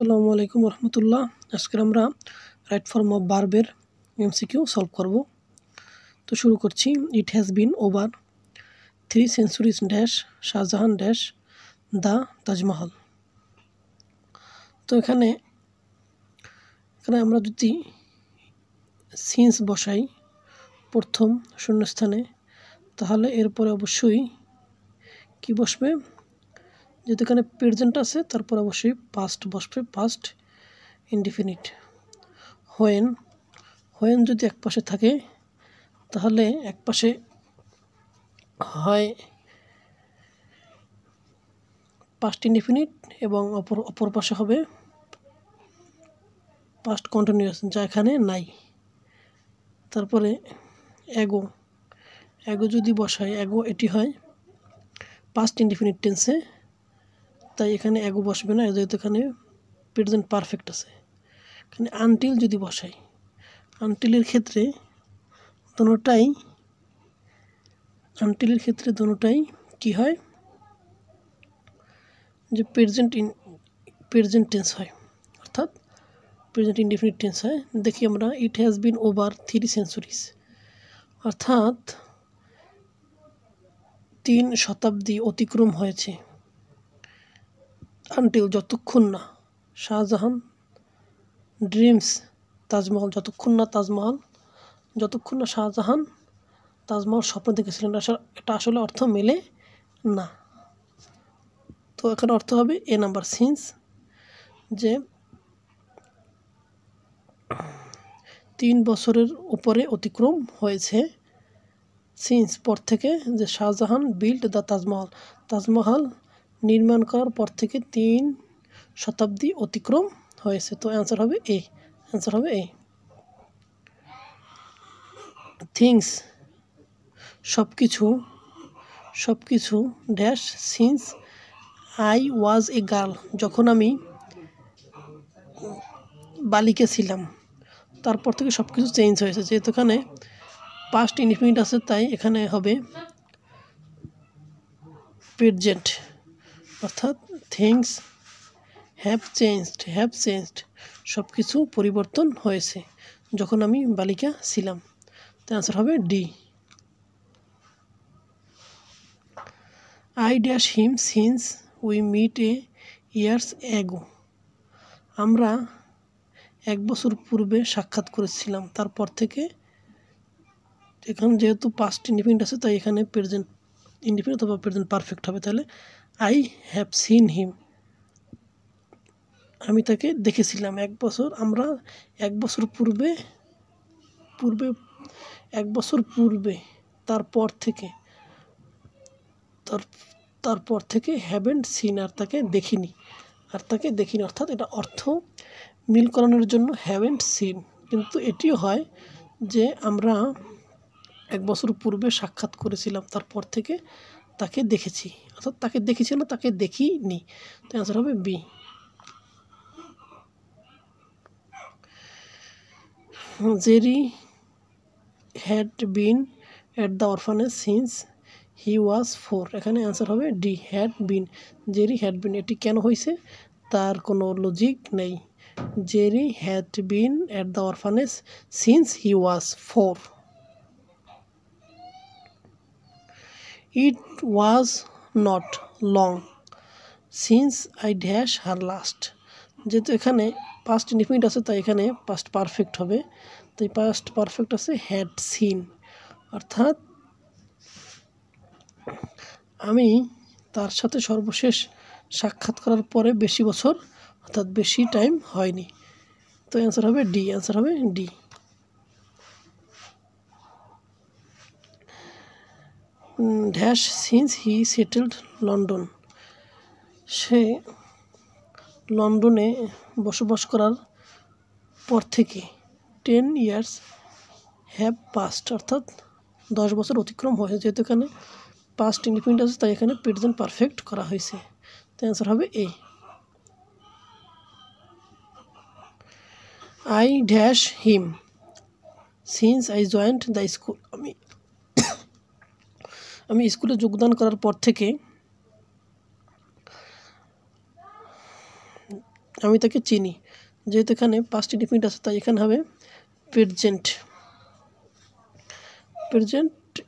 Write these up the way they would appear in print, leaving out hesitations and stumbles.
আসসালামু আলাইকুম রহমতুল্লাহ। আজকে আমরা রাইট ফর্ম অফ ভার্বের এমসিকিউ সলভ করব। তো শুরু করছি। It has been over 3 centuries dash Shahjahan dash the Taj Mahal. তো এখানে আমরা যদি সিন্স বসাই প্রথম শূন্যস্থানে, তাহলে এরপরে অবশ্যই কি বসবে, যেহেতু এখানে প্রেজেন্ট আছে তারপর অবশ্যই পাস্ট বসবে, পাস্ট ইনডিফিনিট। হোয়েন যদি এক পাশে থাকে তাহলে এক পাশে হয় পাস্ট ইনডিফিনিট এবং অপর পাশে হবে পাস্ট কন্টিনিউয়াস, যা এখানে নাই। তারপরে এগো যদি বসাই, এটি হয় পাস্ট ইনডিফিনিট টেন্সে, তাই এখানে এগো বসবে না, যেহেতু এখানে প্রেজেন্ট পারফেক্ট আছে। এখানে আনটিল যদি বসাই, আনটিলের ক্ষেত্রে দোনোটাই কি হয়, যে প্রেজেন্ট টেন্স হয়, অর্থাৎ প্রেজেন্ট ইনডিফিনিট টেন্স হয়। দেখি আমরা, it has been over 3 centuries, অর্থাৎ 3 শতাব্দী অতিক্রম হয়েছে। আনটিল যতক্ষণ না শাহজাহান ড্রিমস তাজমহল, যতক্ষণ না শাহজাহান তাজমহল স্বপ্ন দেখেছিলেন। এটা আসলে অর্থ মেলে না। তো এখানে অর্থ হবে এ নাম্বার, সিন্স, যে 3 বছরের উপরে অতিক্রম হয়েছে। সিন্স পর থেকে, যে শাহজাহান বিল্ড দ্য তাজমহল নির্মাণ করার পর থেকে 3 শতাব্দী অতিক্রম হয়েছে। তো অ্যান্সার হবে এ। থিংস সবকিছু dash since I was a girl, যখন আমি বালিকা ছিলাম, তারপর থেকে সব কিছু চেঞ্জ হয়েছে। যেহেতু এখানে পাস্ট ইনডিফিনিট আছে, তাই এখানে হবে প্রেজেন্ট, অর্থাৎ থিংস হ্যাভ চেঞ্জড, সব কিছু পরিবর্তন হয়েছে যখন আমি বালিকা ছিলাম। তো অ্যান্সার হবে D. I dash him since we meet a years ago, আমরা 1 বছর পূর্বে সাক্ষাৎ করেছিলাম, তারপর থেকে। এখানে যেহেতু পাস্ট ইনডিফিনিট আছে, তাই এখানে প্রেজেন্ট ইনডিফিনিট অথবা প্রেজেন্ট পারফেক্ট হবে। তাহলে আই হ্যাভ সিন হিম, আমি তাকে দেখেছিলাম। আমরা 1 বছর পূর্বে, তারপর থেকে হ্যাভেন্ট সিন, আর তাকে দেখিনি, অর্থাৎ এটা অর্থ মিল করানোর জন্য হ্যাভেন্ট সিন। কিন্তু এটিও হয় যে আমরা 1 বছর পূর্বে সাক্ষাৎ করেছিলাম, তারপর থেকে তাকে দেখেছি, অর্থাৎ তাকে দেখেছি না, তাকে দেখিনি। তো অ্যান্সার হবে B. Jerry had been at the orphanage since he was 4, এখানে অ্যান্সার হবে ডি, জেরি হ্যাড বিন। এটি কেন হয়েছে তার কোনো লজিক নেই। Jerry had been at the orphanage since he was 4। It was not long since I dash her last, যেহেতু এখানে পাস্ট ইনডিফিনিট আছে, তাই এখানে পাস্ট পারফেক্ট হবে। তাই পাস্ট পারফেক্ট আছে হ্যাড সিন, অর্থাৎ আমি তার সাথে সর্বশেষ সাক্ষাৎ করার পরে বেশি বছর, অর্থাৎ বেশি টাইম হয়নি। তো অ্যান্সার হবে D. Dash since he settled London, সে লন্ডনে বসবাস করার পর থেকে 10 ইয়ার্স হ্যাভ পাস্ট, অর্থাৎ 10 বছর অতিক্রম হয়েছে। যেহেতু এখানে পাস্ট ইনডিফিনিট আছে, তাই এখানে প্রেজেন্ট পারফেক্ট করা হয়েছে। তো অ্যান্সার হবে A. I dash him since I joined the school, আমি স্কুলে যোগদান করার পর থেকে আমি তাকে চিনি। যেহেতু এখানে পাস্ট ইনডিফিনিট আছে তাই এখানে হবে প্রেজেন্ট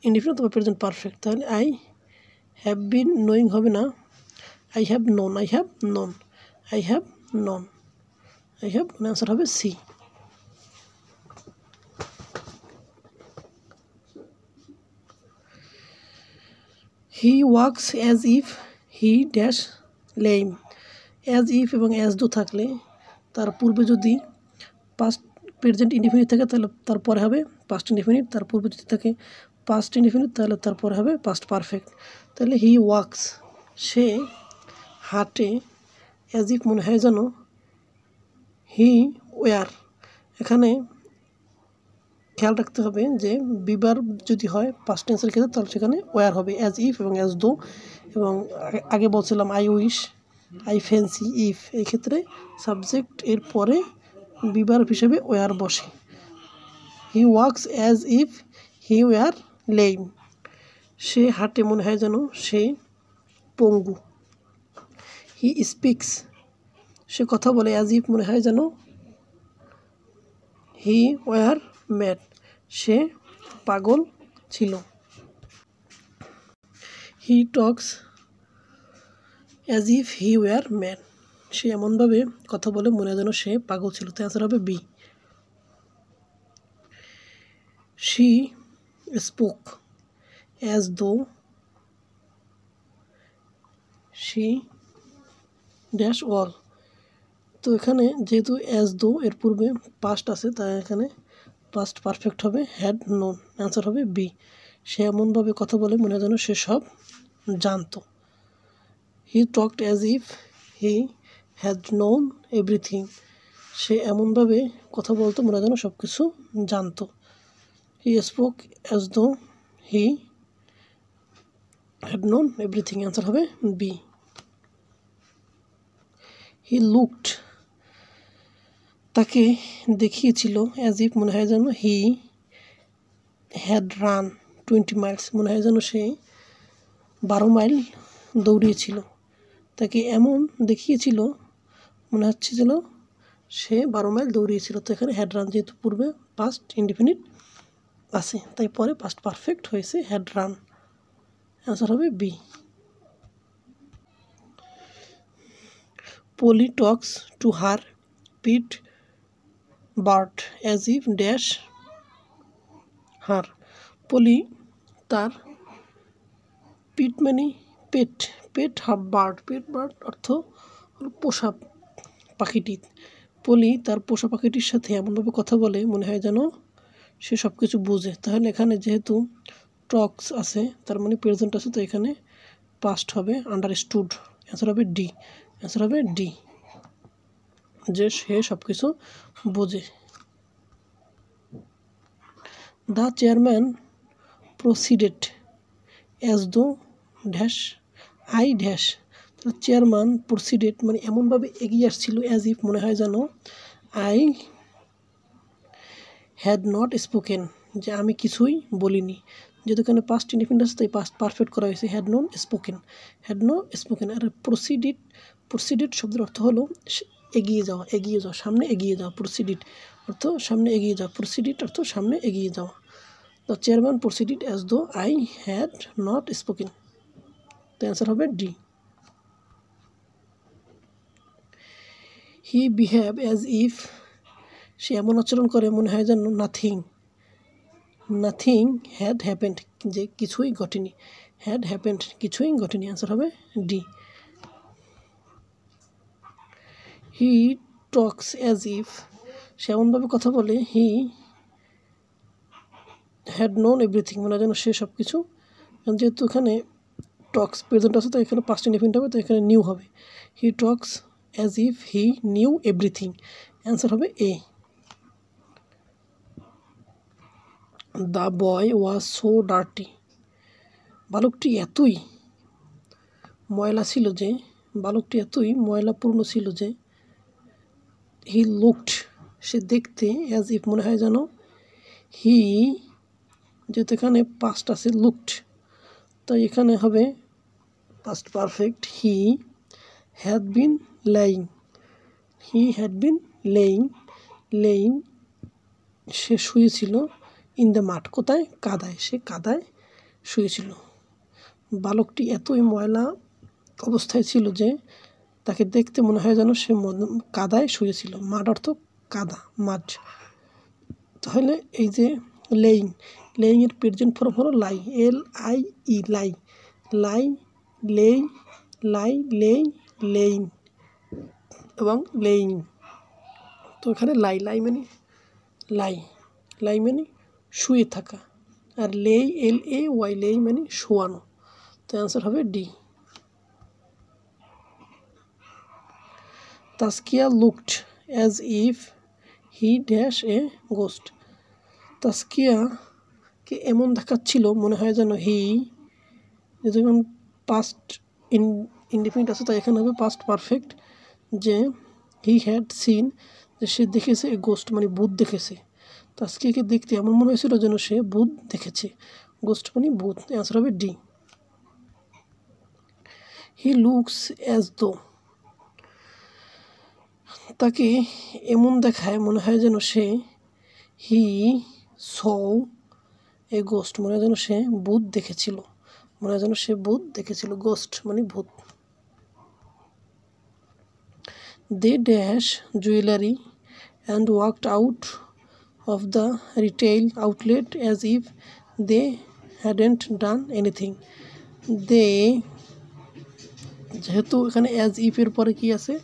ইনডিফিনিট অথবা প্রেজেন্ট পারফেক্ট। তাহলে আই হ্যাভ বিন নোয়িং হবে না, আই হ্যাভ নোন। আনসার হবে C. He walks as if he dash lame. As if এবং অ্যাজ দো থাকলে তার পূর্বে যদি পাস্ট প্রেজেন্ট ইনডিফিনিট থাকে তাহলে তারপরে হবে পাস্ট ইনডিফিনিট, তার পূর্বে যদি থাকে পাস্ট ইনডিফিনিট তাহলে তারপরে হবে পাস্ট পারফেক্ট। তাহলে হি ওয়াক্স সে হাঁটে, অ্যাজ ইফ মনে হয় যেন হি ওয়ার। এখানে খেয়াল রাখতে হবে যে বিবার যদি হয় পাস্ট টেন্সের ক্ষেত্রে তাহলে সেখানে ওয়ার হবে, অ্যাজ ইফ এবং অ্যাজ দো। এবং আগে বলছিলাম I wish, I fancy, if, এই ক্ষেত্রে সাবজেক্ট এর পরে বিবার হিসেবে ওয়ার বসে। He walks as if he were lame. সে হাঁটে মনে হয় যেন সে পঙ্গু। হি স্পিক্স সে কথা বলে, অ্যাজ ইফ মনে হয় যেন হি ওয়ার ম্যাড সে পাগল ছিল। He talks as if he were mad সে এমনভাবে কথা বলে মনে হয় যেন সে পাগল ছিল। তো অ্যান্সার হবে B. She spoke as though she dash wall. তো এখানে যেহেতু অ্যাজ দো এর পূর্বে পাস্ট আছে তাই এখানে পাস্ট পারফেক্ট হবে হ্যাড নোন। অ্যান্সার হবে বি। সে এমনভাবে কথা বলে মনে হয় যেন সে সব জানতো। He talked as if he had known everything সে এমনভাবে কথা বলতো মনে হয় যেন সব কিছু জানতো। হি স্পোক অ্যাজ দো হি হ্যাড নোন এভরিথিং। অ্যান্সার হবে বি। হি লুকড তাকে দেখিয়েছিল, অ্যাজ ইফ মনে হয় যেন হি হ্যাড রান 20 মাইলস মনে হয় যেন সে 12 মাইল দৌড়িয়েছিল। তাকে এমন দেখিয়েছিল মনে হচ্ছে যেন সে 12 মাইল দৌড়িয়েছিল। তো এখানে হ্যাড রান যেহেতু পূর্বে পাস্ট ইনডিফিনিট আছে তাই পরে পাস্ট পারফেক্ট হয়েছে হ্যাড রান। অ্যান্সার হবে B. Polly talks to her pet bird as if dash her. Polly তার পিট মানে পেট বার্ড অর্থ পোষা পাখিটি। পলি তার পোষা পাখিটির সাথে এমনভাবে কথা বলে মনে হয় যেন সে সব কিছু বোঝে। তাহলে এখানে যেহেতু টক্স আছে তার মানে প্রেজেন্ট আছে তো এখানে পাস্ট হবে আন্ডারস্টুড। অ্যান্সার হবে ডি। অ্যান্সার হবে ডি, যে সে সব কিছু বোঝে। দ্য চেয়ারম্যান প্রসিডেড অ্যাজ দো dash I dash. Chairman proceeded মানে এমনভাবে এগিয়ে আসছিল, অ্যাজ ইফ মনে হয় যেন আই হ্যাড নট স্পোকেন যে আমি কিছুই বলিনি। যেহেতু এখানে পাস্ট ইনডিফিনিট আছে তাই পাস্ট পারফেক্ট করা হয়েছে হ্যাড নো স্পোকেন। আর প্রসিডেড শব্দের অর্থ হলো এগিয়ে যাওয়া, সামনে এগিয়ে যাওয়া। প্রসিডেড অর্থ সামনে এগিয়ে যাওয়া, প্রসিডেড অর্থ সামনে এগিয়ে যাওয়া। The chairman proceeded as though I had not spoken. তো অ্যান্সার হবে D. He behave as if সে এমন আচরণ করে মনে হয় যেন নাথিং হ্যাড হ্যাপেন্ড যে কিছুই ঘটেনি। হ্যাড হ্যাপেন্ড কিছুই ঘটেনি। অ্যান্সার হবে D. He talks as if সে এমনভাবে কথা বলে হি হ্যাড নোন এভরিথিং মনে হয় যেন সে সব কিছু। যেহেতু এখানে টক্স প্রেজেন্ট আছে তো এখানে পাস্ট ইনডিফিনিট হবে তো এখানে নিউ হবে। He talks as if he knew everything. Answer হবে A. The boy was so dirty বালকটি এতই ময়লাপূর্ণ ছিল যে হি লুকড সে দেখতে অ্যাজ ইফ মনে হয় যেন হি যেহেতু এখানে পাস্ট আছে লুকড তাই এখানে হবে past perfect he had been lying. He had been laying সে শুয়েছিল ইন দ্য মাঠ, কোথায়? কাদায়, সে কাদায় শুয়েছিল। বালকটি এতই ময়লা অবস্থায় ছিল যে তাকে দেখতে মনে হয় যেন সে কাদায় শুয়েছিল। মাঠ অর্থ কাদা, মাঠ। তাহলে এই যে লেইংয়ের প্রেজেন্ট ফর্ম হলো লাই, LIE, লেইং এবং লেইং। তো এখানে লাই মানে শুয়ে থাকা, আর LAY মানে শোয়ানো। তো অ্যান্সার হবে D. Taskia looked as if he dash a ghost. তাসকিয়াকে এমন দেখাচ্ছিল মনে হয় যেন হি, যেমন পাস্ট ইনডিফিনিট আছে তাই এখানে হবে পাস্ট পারফেক্ট, যে হি হ্যাড সিন, যে সে দেখেছে এ গোস্ট মানে ভূত দেখেছে। তাসকিয়াকে দেখতে এমন মনে হয়েছিল যেন সে ভূত দেখেছে। গোস্ট মানে ভূত। অ্যান্সার হবে D. He looks as though, তাকে এমন দেখায় মনে হয় যেন সে, হি সও এ গোস্ট, মনে হয় যেন সে ভূত দেখেছিল, গোস্ট মানে ভূত। They dash jewellery and walked out of the retail outlet as if they hadn't done anything. They, যেহেতু এখানে অ্যাজ ইফের পরে কি আছে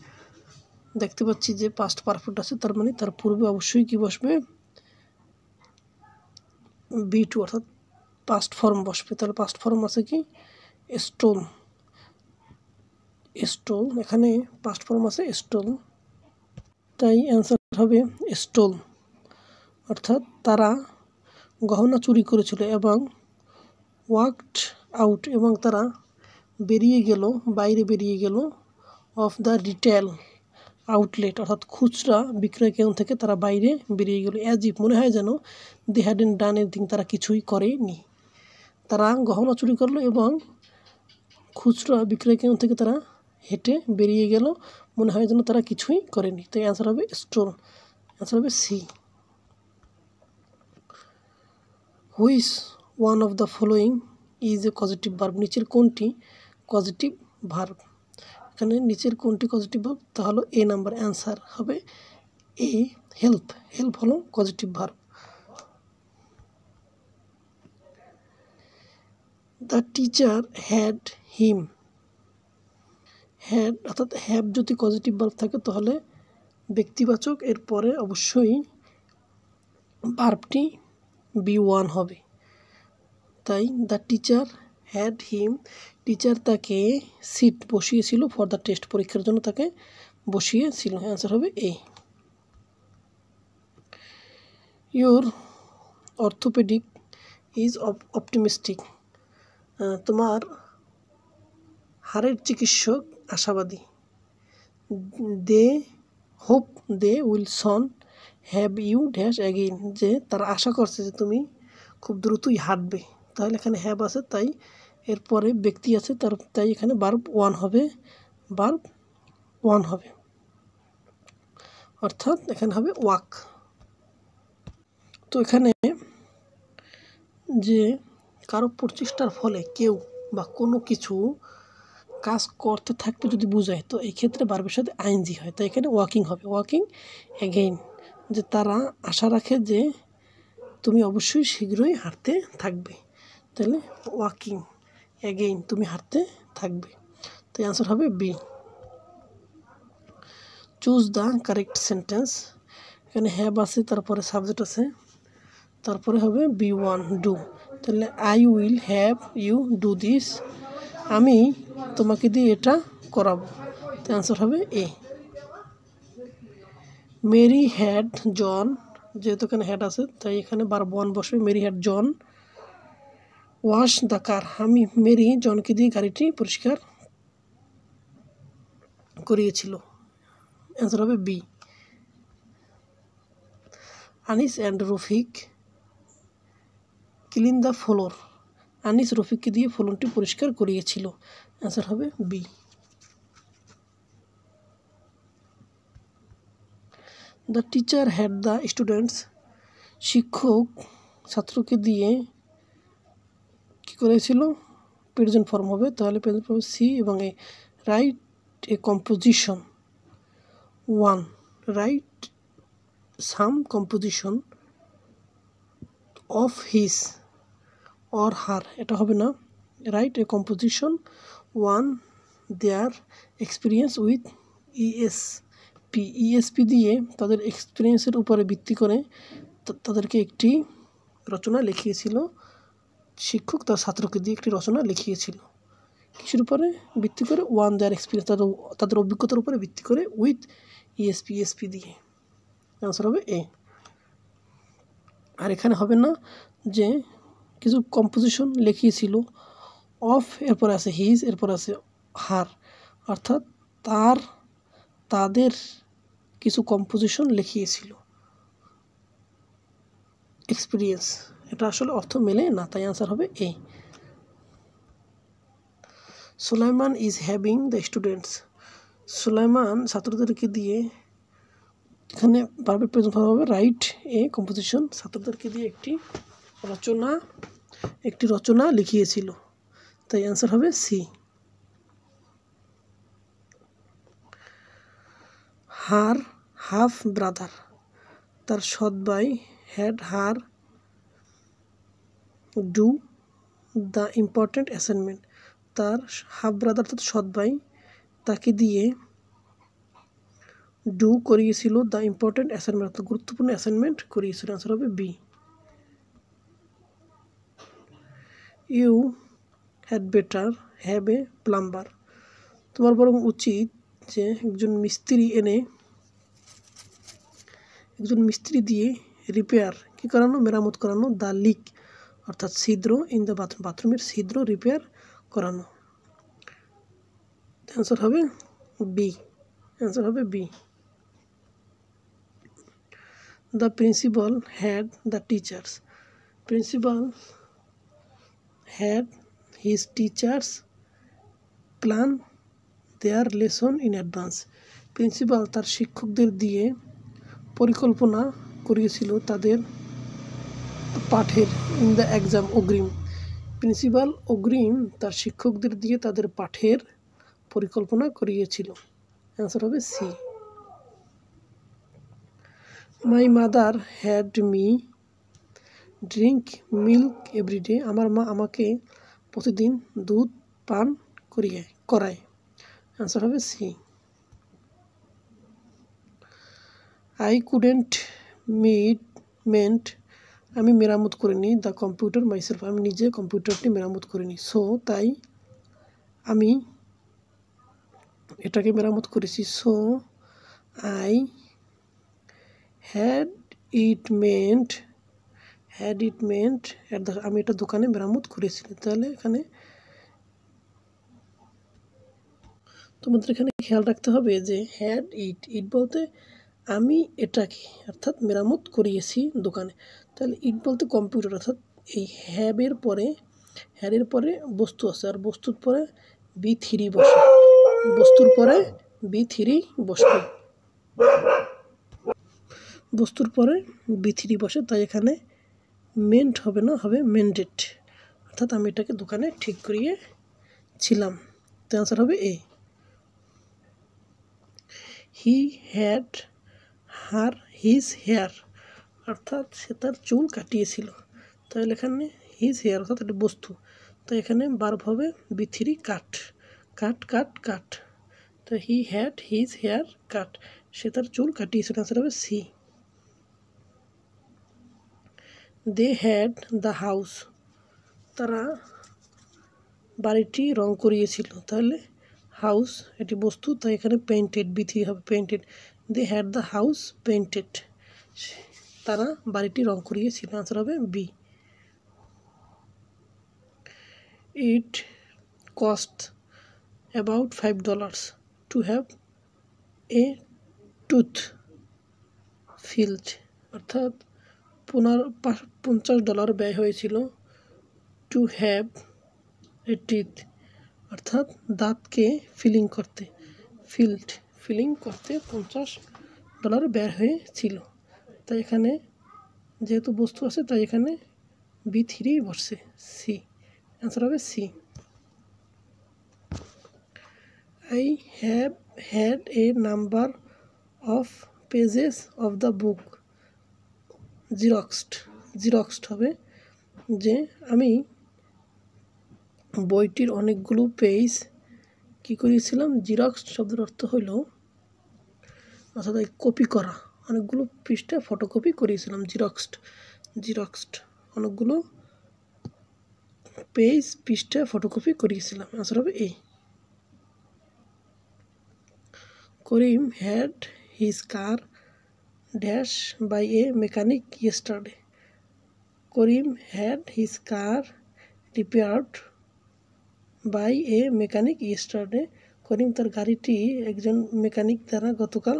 দেখতে পাচ্ছি যে পাস্ট পারফেক্ট আছে, তার মানে তার পূর্বে অবশ্যই কি বসবে? B2 অর্থাৎ পাস্ট ফর্ম বসবে। তাহলে পাস্ট ফর্ম আছে কি? স্টোল, এখানে পাস্ট ফর্ম আছে স্টোল, তাই অ্যান্সার হবে স্টোল। অর্থাৎ তারা গহনা চুরি করেছিল, এবং ওয়াকড আউট এবং তারা বাইরে বেরিয়ে গেল অফ দ্য রিটেল আউটলেট অর্থাৎ খুচরা বিক্রয় কেন্দ্র থেকে তারা বাইরে বেরিয়ে গেল। অ্যাজ ইফ মনে হয় যেন দে হ্যাডেন্ট ডান এনিথিং, তারা কিছুই করেনি। তারা গহনা চুরি করলো এবং খুচরা বিক্রয় কেন্দ্র থেকে তারা হেঁটে বেরিয়ে গেল, মনে হয় যেন তারা কিছুই করেনি। তো অ্যান্সার হবে স্টোল, অ্যান্সার হবে C. Which one of the following is a positive verb, নিচের কোনটি পজিটিভ ভার্ব? এখানে নিচের কোনটি পজিটিভ ভার্ব? তাহলে এ নাম্বার, অ্যান্সার হবে এ, হেল্প হলো positive verb. The teacher had him, had অর্থাৎ হ্যাভ যদি পজিটিভ ভার্ব থাকে তাহলে ব্যক্তিবাচক, এর পরে অবশ্যই ভার্বটি B1 হবে। তাই the teacher had him, teacher তাকে সিট বসিয়েছিল ফর দ্য টেস্ট, পরীক্ষার জন্য তাকে বসিয়েছিল। অ্যান্সার হবে A. Your orthopaedic is optimistic, তোমার হাড়ের চিকিৎসক আশাবাদী। They hope they will soon have you dash again, যে তারা আশা করছে যে তুমি খুব দ্রুতই হাঁটবে। তাহলে এখানে হ্যাভ আছে, তাই এরপরে ব্যক্তি আছে, তাই এখানে ভার্ব 1 হবে, অর্থাৎ এখানে হবে ওয়াক। তো এখানে যে কারো প্রচেষ্টার ফলে কেউ বা কোনো কিছু কাজ করতে থাকতে যদি বোঝায়, তো এই ক্ষেত্রে ভার্বের সাথে আইএনজি হয়, তাই এখানে ওয়াকিং হবে, ওয়াকিং অ্যাগেইন, যে তারা আশা রাখে যে তুমি অবশ্যই শীঘ্রই হাঁটতে থাকবে। তাহলে ওয়াকিং অ্যাগেইন, তুমি হাঁটতে থাকবে। তো অ্যান্সার হবে B. Choose the correct sentence, এখানে হ্যাভ আছে, তারপরে সাবজেক্ট আছে, তারপরে হবে B1 ডু। তাহলে I will have you do this, আমি তোমাকে দিয়ে এটা করাবো। তো অ্যান্সার হবে এ। মেরি হ্যাড জন, যেহেতু এখানে হ্যাড আছে তাই এখানে ভার্ব 1 বসবে। Mary had John wash the car, Mary জনকে দিয়ে গাড়িটি পরিষ্কার করিয়েছিল। অ্যান্সার হবে B. Anis and Rafiq clean the floor, Anis রফিককে দিয়ে ফ্লোরটি পরিষ্কার করিয়েছিল। অ্যান্সার হবে B. The teacher had the students, শিক্ষক ছাত্রকে দিয়ে কী করেছিল, প্রেজেন্ট ফর্ম হবে, তাহলে প্রেজেন্ট ফর্ম সি এবং A. Write a composition 1, write some composition of his or her, এটা হবে না। Write a composition 1 their experience with ESP, ESP দিয়ে তাদের এক্সপিরিয়েন্সের উপরে ভিত্তি করে তাদেরকে একটি রচনা লিখিয়েছিল। শিক্ষক তার ছাত্রকে দিয়ে একটি রচনা লিখিয়েছিল কিসের উপরে ভিত্তি করে, 1 দেয়ার এক্সপিরিয়েন্স, তাদের অভিজ্ঞতার উপরে ভিত্তি করে, উইথ ইএসপি দিয়ে। অ্যান্সার হবে এ। আর এখানে হবে না যে কিছু কম্পোজিশন লিখিয়েছিল, অফ এরপরে আছে হিজ, এরপর আছে হার, অর্থাৎ তাদের কিছু কম্পোজিশন লিখিয়েছিল এক্সপিরিয়েন্স, এটা আসলে অর্থ মেলে না, তাই আনসার হবে A. Sulaiman is having the students, Sulaiman ছাত্রদেরকে দিয়ে, এখানে ভার্বের প্রেজেন্ট ফর্ম হবে রাইট এ কম্পোজিশন, ছাত্রদেরকে দিয়ে একটি রচনা লিখিয়েছিল, তাই অ্যান্সার হবে সি। হার হাফ ব্রাদার, তার সৎ ভাই, had her do the important assignment, তার হাফ ব্রাদার অর্থাৎ সৎ ভাই তাকে দিয়ে ডু করিয়েছিল দ্য ইম্পর্ট্যান্ট অ্যাসাইনমেন্ট, অর্থাৎ গুরুত্বপূর্ণ অ্যাসাইনমেন্ট করিয়েছিল, অ্যান্সার হবে B. You had better have a plumber, তোমার বরং উচিত যে একজন মিস্ত্রি দিয়ে রিপেয়ার কী করানো, মেরামত করানো, দ্য লিক অর্থাৎ ছিদ্র, ইন দ্য বাথরুম, বাথরুমের ছিদ্র রিপেয়ার করানো, অ্যান্সার হবে বি। অ্যান্সার হবে B. The principal had the teachers, principal had his teachers plan their lesson in advance, principal তার শিক্ষকদের দিয়ে পরিকল্পনা করিয়েছিল তাদের পাঠের, ইন দ্য এক্সাম অগ্রিম, প্রিন্সিপাল অগ্রিম তার শিক্ষকদের দিয়ে তাদের পাঠের পরিকল্পনা করিয়েছিল, অ্যান্সার হবে C. My mother had me drink milk everyday, আমার মা আমাকে প্রতিদিন দুধ পান করায়, অ্যান্সার হবে সি। আই কুডেন্ট মেন্ট, আমি মেরামত করিনি দ্য কম্পিউটার মাইসেলফ, আমি নিজে কম্পিউটারটি মেরামত করিনি, সো তাই আমি এটাকে মেরামত করেছি, so I had it meant আমি এটা দোকানে মেরামত করেছি, তাহলে এখানে তোমাদের এখানে খেয়াল রাখতে হবে যে হ্যাড ইট বলতে আমি এটাকে অর্থাৎ মেরামত করিয়েছি দোকানে, তাহলে ইট বলতে কম্পিউটার, অর্থাৎ এই হ্যাডের পরে বস্তু আছে, আর বস্তুর পরে B3 বসে, বস্তুর পরে B3 বসবে, বস্তুর পরে B3 বসে, তাই এখানে মেন্ট হবে না, হবে মেন্ডেড, অর্থাৎ আমি এটাকে দোকানে ঠিক করিয়েছিলাম, তো অ্যান্সার হবে এ। হি হ্যাড হিজ হেয়ার, অর্থাৎ সে তার চুল কাটিয়েছিল, তাহলে এখানে হিজ হেয়ার অর্থাৎ একটা বস্তু, তো এখানে ভার্ব হবে B3 কাট, তো he had his hair cut, সে তার চুল কাটিয়েছিল, অ্যান্সার হবে C. They had the house, তারা বাড়িটি রং করিয়েছিল, তাহলে হাউস এটি বস্তু, তাই এখানে পেইন্টেড B3 হবে painted, they had the house painted, তারা বাড়িটি রং করিয়েছিল, আনসার হবে B. It cost about $5 to have a tooth filled, অর্থাৎ $50 ব্যয় হয়েছিল টু হ্যাভ এ টিথ, অর্থাৎ দাঁতকে ফিলিং করতে $50 ডলার বের হয়েছিল। তাই এখানে যেহেতু বস্তু আছে তাই এখানে B3 বসছে, সি। অ্যান্সার হবে C. I have had a number of pages of the book xeroxed হবে যে আমি বইটির অনেকগুলো পেজ কী করেছিলাম, জিরক্স শব্দের অর্থ হইল অর্থাৎ কপি করা, অনেকগুলো পৃষ্ঠা ফটোকপি করিয়েছিলাম। জিরক্সড অনেকগুলো পেজ পৃষ্ঠা ফটোকপি করিয়েছিলাম। আনসার হবে A. Karim had his car dash by a mechanic yesterday. Karim had his car repaired by a mechanic yesterday. Karim তার গাড়িটি একজন মেকানিক দ্বারা গতকাল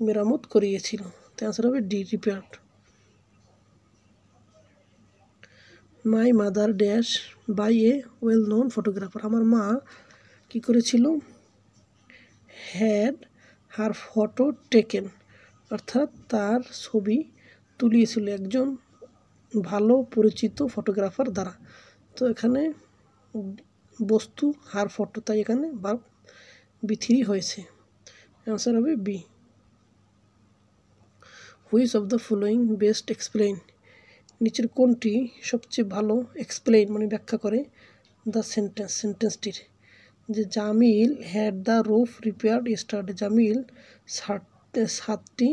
মেরামত করিয়েছিল। তাই আনসার হবে D, repaired. My mother dash by a well known photographer. আমার মা কী করেছিল, হ্যাড হার ফটো টেকেন, অর্থাৎ তার ছবি তুলিয়েছিল একজন ভালো পরিচিত ফটোগ্রাফার দ্বারা। তো এখানে বস্তু হার ফটো, তাই এখানে ভার্ব B3 হয়েছে। অ্যান্সার হবে B. Which of the following best explain, নিচের কোনটি সবচেয়ে ভালো এক্সপ্লেইন মানে ব্যাখ্যা করে দ্য সেন্টেন্সটির, যে Jamil had the roof repaired yesterday. Jamil ছাদটি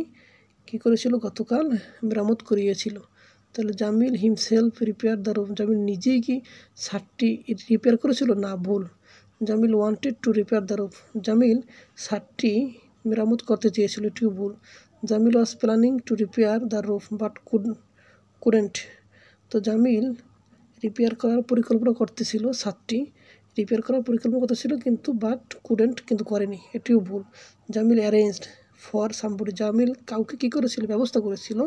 কী করেছিল, গতকাল মেরামত করিয়েছিল। তাহলে Jamil himself repair the roof, Jamil নিজেই কি ছাদটি রিপেয়ার করেছিল, না ভুল। Jamil wanted to repair the roof, Jamil ছাদটি মেরামত করতে চেয়েছিল, এটিও ভুল। Jamil was planning to repair the roof but couldn't. তো জামিল রিপেয়ার করার পরিকল্পনা করতেছিল, ছাদটি রিপেয়ার করার পরিকল্পনা করতেছিল কিন্তু বাট কুডেন্ট কিন্তু করেনি, এটিও ভুল। Jamil arranged for somebody, Jamil কাউকে কী করেছিল, ব্যবস্থা করেছিল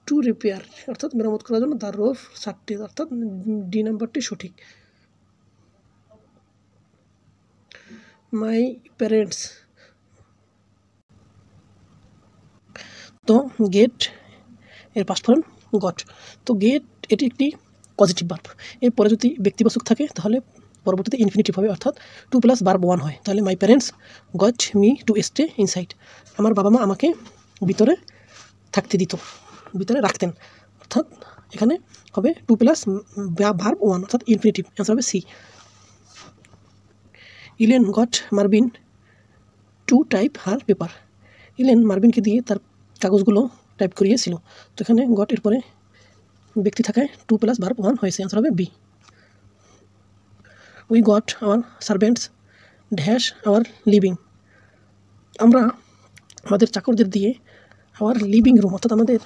টু রিপেয়ার অর্থাৎ মেরামত করার জন্য দ্য রুফ ছাদটি, অর্থাৎ ডি নাম্বারটি সঠিক। মাই প্যারেন্টস, তো গেট এর পাস্ট ফর্ম গট। তো গেট এটি একটি পজিটিভ ভার্ব, এরপরে যদি ব্যক্তিবাচক থাকে তাহলে পরবর্তীতে ইনফিনিটিভ হবে, অর্থাৎ 2 + ভার্ব 1 হয়। তাহলে my parents goat me to stay inside, আমার বাবা মা আমাকে ভিতরে থাকতে দিত, ভিতরে রাখতেন, অর্থাৎ এখানে হবে 2 + ভার্ব 1 অর্থাৎ ইনফিনিটিভ। অ্যান্সার হবে C. Elaine got Marvin to type her paper, Elaine মার্ভিনকে দিয়ে তার কাগজগুলো টাইপ করিয়েছিল। তো এখানে গট এর পরে ব্যক্তি থাকায় 2 + ভার্ব 1 হয়েছে। অ্যান্সার হবে B. We got our servants dash our living, আমরা আমাদের চাকরদের দিয়ে আওয়ার লিভিং রুম অর্থাৎ আমাদের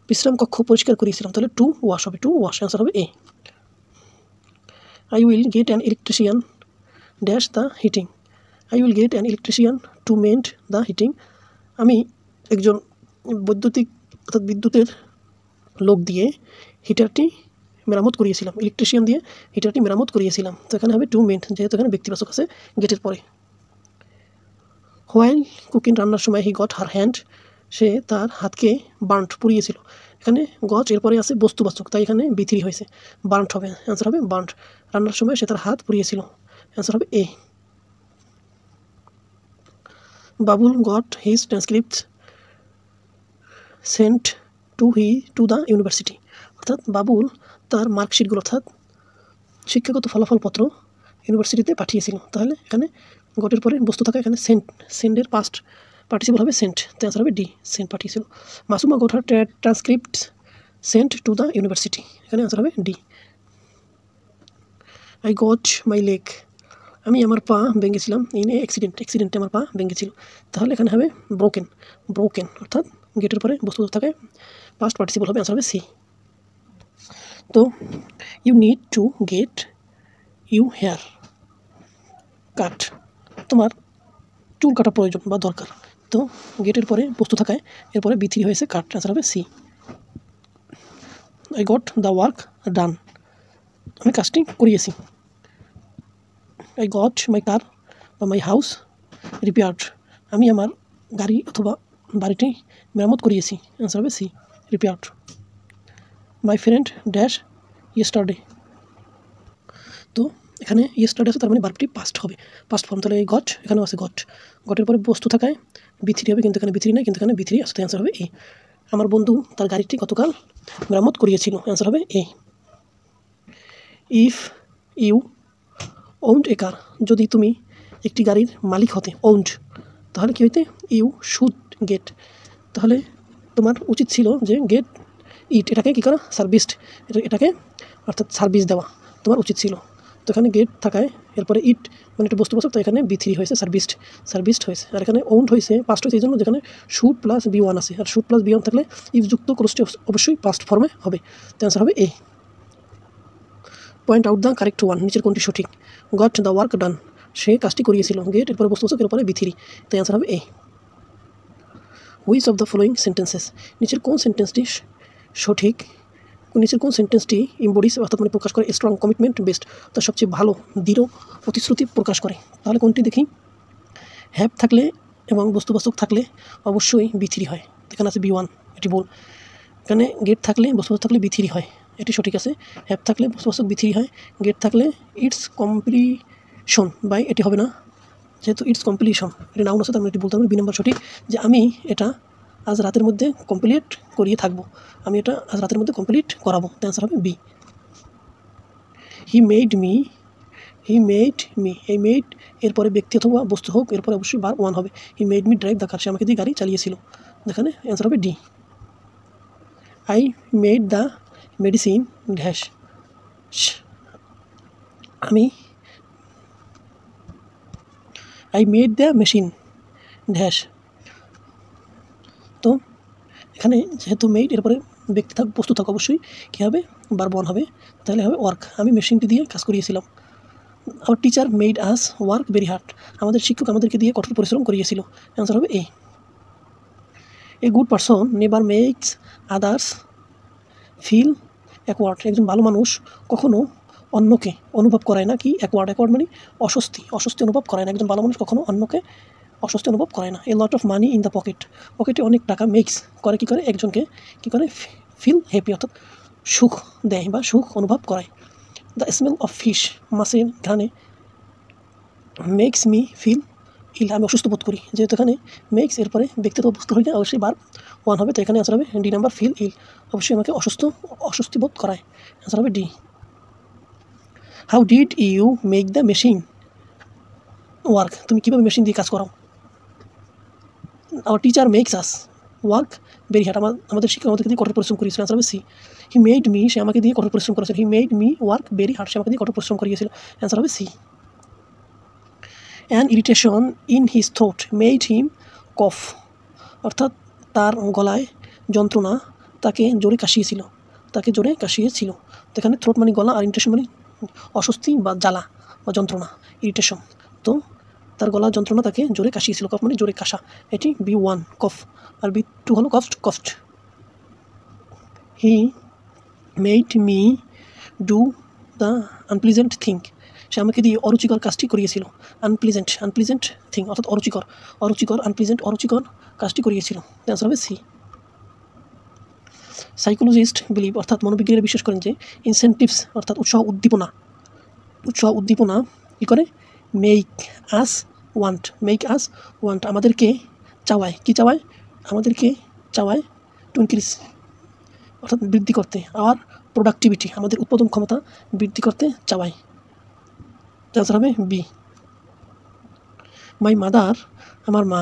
বিশ্রাম কক্ষ পরিষ্কার করিয়েছিলাম। তাহলে টু ওয়াশ হবে, টু ওয়াশ। অ্যান্সার হবে A. I will get an electrician dash the heating, I will get an electrician to mend the heating, আমি একজন বৈদ্যুতিক অর্থাৎ বিদ্যুতের লোক দিয়ে হিটারটি মেরামত করিয়েছিলাম, ইলেকট্রিশিয়ান দিয়ে হিটারটি মেরামত করিয়েছিলাম। তো এখানে হবে টু মেন্ট, যেহেতু এখানে ব্যক্তিবাচক আছে গেটের পরে। হোয়াইল কুকিং, রান্নার সময় হি গট হার হ্যান্ড, সে তার হাতকে বার্ন্ট পুড়িয়েছিল। এখানে গট এরপরে আছে বস্তুবাচক, তাই এখানে B3 হয়েছে, বার্ন্ট হবে। অ্যান্সার হবে বার্ন্ট, রান্নার সময় সে তার হাত পুড়িয়েছিল। অ্যান্সার হবে A. Babul got his transcript sent to the university, অর্থাৎ বাবুল তার মার্কশিটগুলো অর্থাৎ শিক্ষাগত ফলাফলপত্র ইউনিভার্সিটিতে পাঠিয়েছিল। তাহলে এখানে গটের পরে বস্তু থাকা, এখানে সেন্ডের পাস্ট পার্টিসিপল হবে সেন্ট, তো অ্যান্সার হবে ডি, সেন্ট পাঠিয়েছিল। Masuma got her transcript sent to the university, এখানে অ্যান্সার হবে D. I got my leg, আমি আমার পা ভেঙেছিলাম ইন এ অ্যাক্সিডেন্টে আমার পা ভেঙেছিল। তাহলে এখানে হবে ব্রোকেন অর্থাৎ গেটের পরে বস্তু থাকে পাস্ট পার্টিসিপল হবে। অ্যান্সার হবে সি। তো you need to get you hair cut, তোমার চুল কাটা প্রয়োজন বা দরকার। তো গেটের পরে বস্তু থাকায় এরপরে B3 হয়েছে কাট। অ্যান্সার হবে C. I got the work done, আমি কাজটি করিয়েছি। আই গট মাই কার বা মাই হাউস রিপেয়ার্ড, আমি আমার গাড়ি অথবা বাড়িটি মেরামত করিয়েছি, অ্যান্সার হবে C, repaired. My friend dash yesterday. তো এখানে ইয়েস্টারডে আছে, তার মানে ভার্বটি পাস্ট হবে, পাস্ট ফর্ম। তাহলে এই গট, এখানেও আছে গট, গটের পরে বস্তু থাকায় বি3 হবে, কিন্তু এখানে বি3 নাই, কিন্তু এখানে বি3 আসতে অ্যান্সার হবে এ। আমার বন্ধু তার গাড়িটি গতকাল মেরামত করিয়েছিল, অ্যান্সার হবে এ। ইফ ইউ ওন্ড এ কার, যদি তুমি একটি গাড়ির মালিক হতে, ওন্ড, তাহলে কী হইতে, ইউ শুড গেট, তাহলে তোমার উচিত ছিল যে গেট ইট, এটাকে কী করা, সার্ভিসড, এটাকে অর্থাৎ সার্ভিস দেওয়া তোমার উচিত ছিল। তো এখানে গেট থাকায় এরপরে ইট মানে একটা বস্তুবাচক, তো এখানে বি3 হয়েছে, সার্ভিসড হয়েছে। আর এখানে ওন্ড হয়েছে, পাস্ট হয়েছে, এই জন্য যেখানে শুড প্লাস বি1 আছে, আর শুড প্লাস বি1 থাকলে ইফযুক্ত ক্লোজটি অবশ্যই পাস্ট ফর্মে হবে, তো অ্যান্সার হবে A. Point out the correct one, নিচের কোনটি সঠিক। গট দ্য ওয়ার্ক ডান, সে কাজটি করিয়েছিল, গেট এরপরে বস্তুবাচক, এরপরে বি3, তো অ্যান্সার হবে A. Which of the following sentences, নিচের কোন সেন্টেন্সটি সঠিক, নিচের কোন সেন্টেন্সটি ইম্বডিস অর্থাৎ মানে প্রকাশ করে স্ট্রং কমিটমেন্ট বেস্ট, তো সবচেয়ে ভালো দৃঢ় প্রতিশ্রুতি প্রকাশ করে, তাহলে কোনটি দেখি। হ্যাভ থাকলে এবং বস্তুবাচক থাকলে অবশ্যই বি3 হয়, এখানে আছে বি1, এটি ভুল। এখানে গেট থাকলে বস্তুবাচক থাকলে বি3 হয়, এটি সঠিক আছে। হ্যাভ থাকলে বস্তুবাচক বি3 হয়, গেট থাকলে ইটস কমপ্লিশন বাই, এটি হবে না, যেহেতু ইটস কমপ্লিশন এটি নাউন আছে, তার মানে এটি বলতে হবে বি নাম্বার সঠিক, যে আমি এটা আজ রাতের মধ্যে কমপ্লিট করিয়ে থাকবো, আমি এটা আজ রাতের মধ্যে কমপ্লিট করাবো, অ্যান্সার হবে বি। হি মেড মি, এই মেড এরপরে ব্যক্তি অথবা বস্তু হোক, এরপরে অবশ্যই বার ওয়ান হবে। He made me drive the car, সে আমাকে দিয়ে গাড়ি চালিয়েছিল, এখানে অ্যান্সার হবে D. I made the medicine dash, I made the machine dash, তো এখানে যেহেতু মেড এরপরে ব্যক্তি থাক বস্তু থাক, অবশ্যই কী হবে, বার বন হবে, তাহলে হবে ওয়ার্ক, আমি মেশিনটি দিয়ে কাজ করিয়েছিলাম। Our teacher made us work very hard, আমাদের শিক্ষক আমাদেরকে দিয়ে কঠোর পরিশ্রম করিয়েছিল, অ্যান্সার হবে A. A good person never makes others feel awkward, একজন ভালো মানুষ কখনো অন্যকে অনুভব করায় না কি, অ্যাকওয়ার্ড মানে অস্বস্তি অনুভব করায় না, একজন ভালো মানুষ কখনো অন্যকে অস্বস্তি অনুভব করে না। A lot of money in the পকেটে অনেক টাকা মেক্স করে, কী করে, একজনকে কী করে, ফিল হ্যাপি, অর্থাৎ সুখ দেয় বা সুখ অনুভব করায়। দ্য স্মেল অফ ফিশ, মাছের ঘ্রাণে মেক্স মি ফিল ইল, আমি অসুস্থ বোধ করি, যেহেতু এখানে মেক্স এরপরে ব্যক্তিগত বস্তু হয়ে যায়, অবশ্যই বার ওয়ান হবে, তো এখানে অ্যান্সার হবে ডি নাম্বার, ফিল ইল, অবশ্যই আমাকে অস্বস্তি বোধ করায়, অ্যান্সার হবে D. How did you make the machine work, তুমি কীভাবে মেশিন দিয়ে কাজ করাও। Our teacher makes us work very hard, আমাদের শিক্ষক আমাদেরকে দিয়ে কঠোর পরিশ্রম করিয়েছিল, অ্যান্সার হবে সি। হি মেড মি, সে আমাকে দিয়ে কঠোর পরিশ্রম করেছিল, he made me work very hard, সে আমাকে দিয়ে কঠোর পরিশ্রম করিয়েছিল, অ্যান্সার হবে C. An irritation in his throat made him cough, অর্থাৎ তার গলায় যন্ত্রণা তাকে জোরে কাশিয়েছিল, তো এখানে থ্রোট মানে গলা, আর ইরিটেশন মানে অস্বস্তি বা জ্বালা বা যন্ত্রণা, ইরিটেশন, তো তার গলার যন্ত্রণা তাকে জোরে কাশিয়েছিল, কফ মানে জোরে কাশা, এটি বি1 কফ, আর বি2 হলো coughed. He made me do the unpleasant thing, সে আমাকে দিয়ে অরুচিকর কাজটি করিয়েছিল, আনপ্লিজেন্ট থিং অর্থাৎ অরুচিকর, অরুচিকর কাজটি করিয়েছিল, অ্যান্সার হবে সি। সাইকোলজিস্ট বিলিভ, অর্থাৎ মনোবিজ্ঞানীরা বিশ্বাস করেন যে ইনসেন্টিভস অর্থাৎ উৎসাহ উদ্দীপনা কী করে, মেক আস ওয়ান্ট, আমাদেরকে চাওয়ায় টু ইনক্রিজ অর্থাৎ বৃদ্ধি করতে, আর প্রোডাক্টিভিটি আমাদের উৎপাদন ক্ষমতা বৃদ্ধি করতে চাওয়ায়, অ্যান্সার হবে বি। মাই মাদার, আমার মা,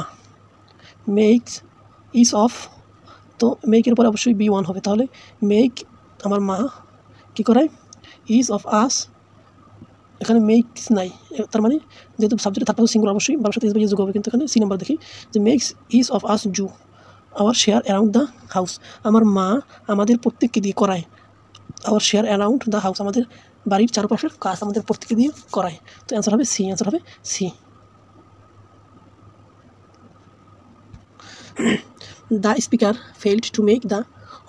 মেক্স ইজ অফ, তো মেকের পরে অবশ্যই বি1 হবে, তাহলে মেক আমার মা কী করায়, ইজ অফ আস, এখানে মেক্স নাই, তার মানে যেহেতু সাবজেক্টে থাকলে সিঙ্গুলার অবশ্যই বাবার সাথে যোগ হবে, কিন্তু এখানে সি নাম্বার দেখি যে makes each of us do our share around the house, আমার মা আমাদের প্রত্যেককে দিয়ে করায়, our share around the house, আমাদের বাড়ির চারপাশের কাজ আমাদের প্রত্যেককে দিয়ে করায়, তো অ্যান্সার হবে C. The speaker failed to make the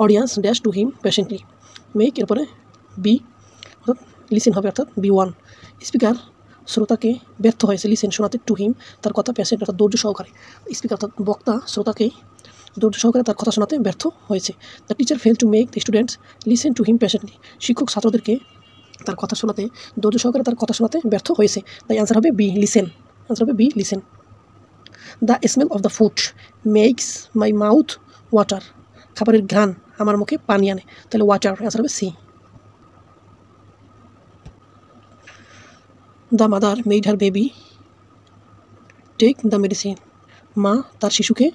audience dash to him patiently, make এরপরে বি অর্থাৎ লিসেন হবে, অর্থাৎ বি1। স্পিকার শ্রোতাকে ব্যর্থ হয়েছে লিসেন শোনাতে, টু হিম তার কথা পেশেন্ট অর্থাৎ ধৈর্য সহকারে, স্পিকার অর্থাৎ বক্তা শ্রোতাকে ধৈর্য সহকারে তার কথা শোনাতে ব্যর্থ হয়েছে। The teacher fail to make the students listen to him patiently. শিক্ষক ছাত্রদেরকে তার কথা শোনাতে ধৈর্য সহকারে তার কথা শোনাতে ব্যর্থ হয়েছে। তাই অ্যান্সার হবে বি, লিসেন। অ্যান্সার হবে B, listen. The smell of the food makes my mouth water. খাবারের ঘ্রাণ আমার মুখে পানি আনে, তাহলে ওয়াটার। অ্যান্সার হবে C. The mother made her baby take the medicine. মা তার শিশুকে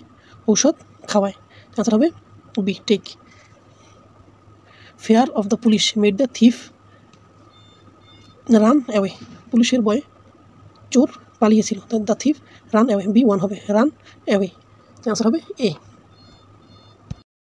ঔষধ খাওয়ায়। অ্যান্সার হবে B, take. Fear of the police made the thief run away. পুলিশের ভয়ে চোর পালিয়েছিল। The thief run away, B 1 হবে, রান অ্যাওয়ে। অ্যান্সার হবে এ।